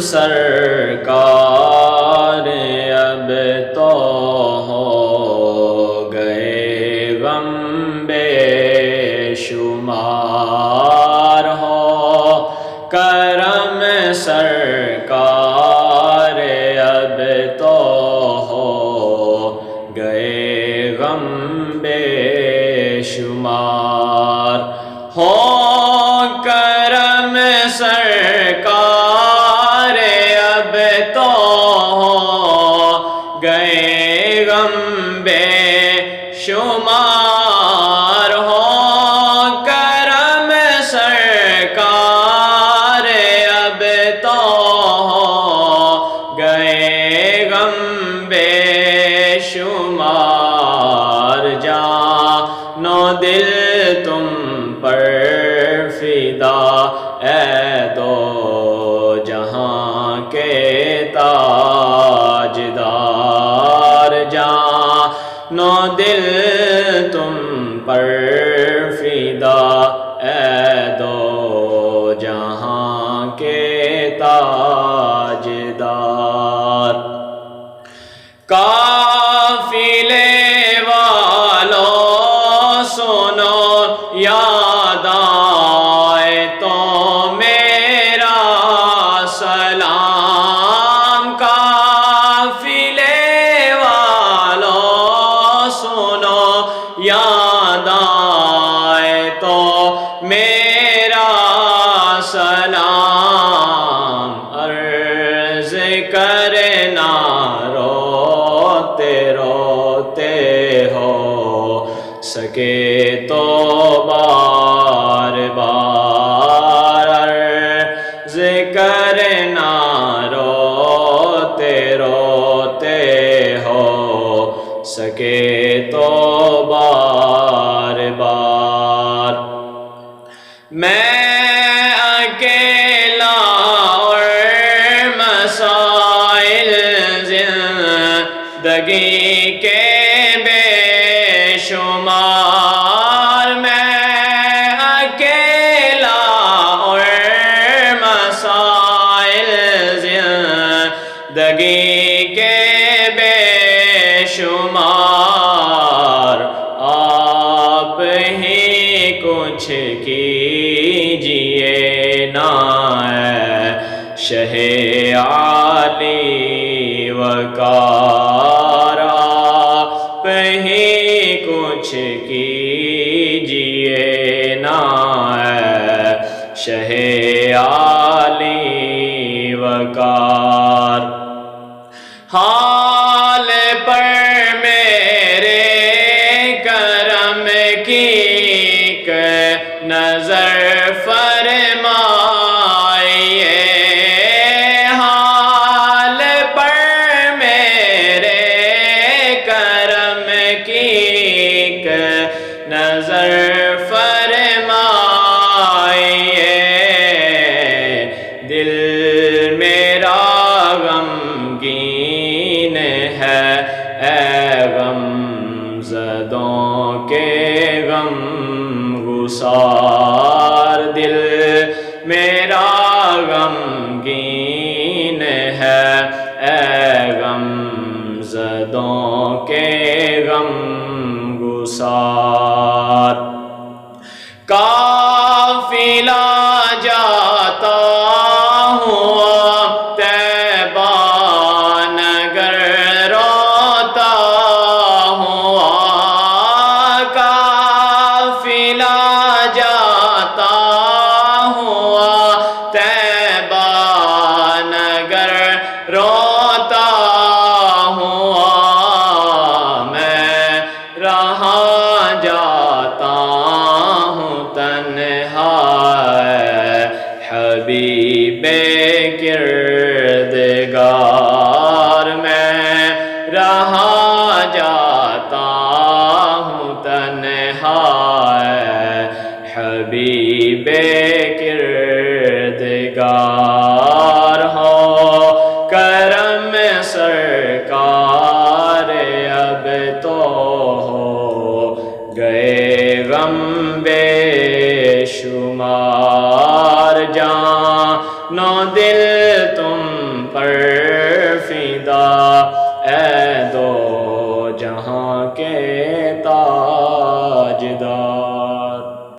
سرکار اب تو ہو گئے غم بے شمار ہو کرم سرکار اب تو ہو گئے غم بے شمار ہو کرم سرکار اب تو ہو گئے غم بے شمار ہو کرم سرکار اب تو ہو گئے غم بے شمار جانو دل تم پر فدا اے دو جہاں کے تاجدار جانو دل تم پر فدا اے دو جہاں کے تاجدار قافلے والوں سنو یاد آئے تو میرا سلام قافلے والوں سنو یاد آئے تو میرا سلام عرض کرنا روتے روتے ہو سکے تو بار بار عرض کرنا روتے روتے ہو سکے تو بار بار میں اکیلا اور مسائل زندگی کے بے شمار میں اکیلا اور مسائل زندگی کے بے شمار آپ ہی کچھ کیجئے نا شہ عالی وقار آپ ہی کچھ کیجئے نا شہ عالی وقار حال پر میرے کرم کی ایک نظر فرمائیے حال پر میرے کرم کی ایک نظر فرمائیے دل میرا غمگین ہے اے غم زدوں کے غم گسار دل میرا غمگین ہے اے غم زدوں کے غم گسار قافلہ جاتا ہوا طیبہ نگر روتا ہوا قافلہ جاتا ہوا طیبہ نگر روتا ہوا میں رہاں جاتا ہوں تنہا حبیب کردگار میں رہاں جاتا ہوں تنہا حبیب کردگار ہو کرم سرکار اب تو ہو گئے غم بے شمار جانو دل پر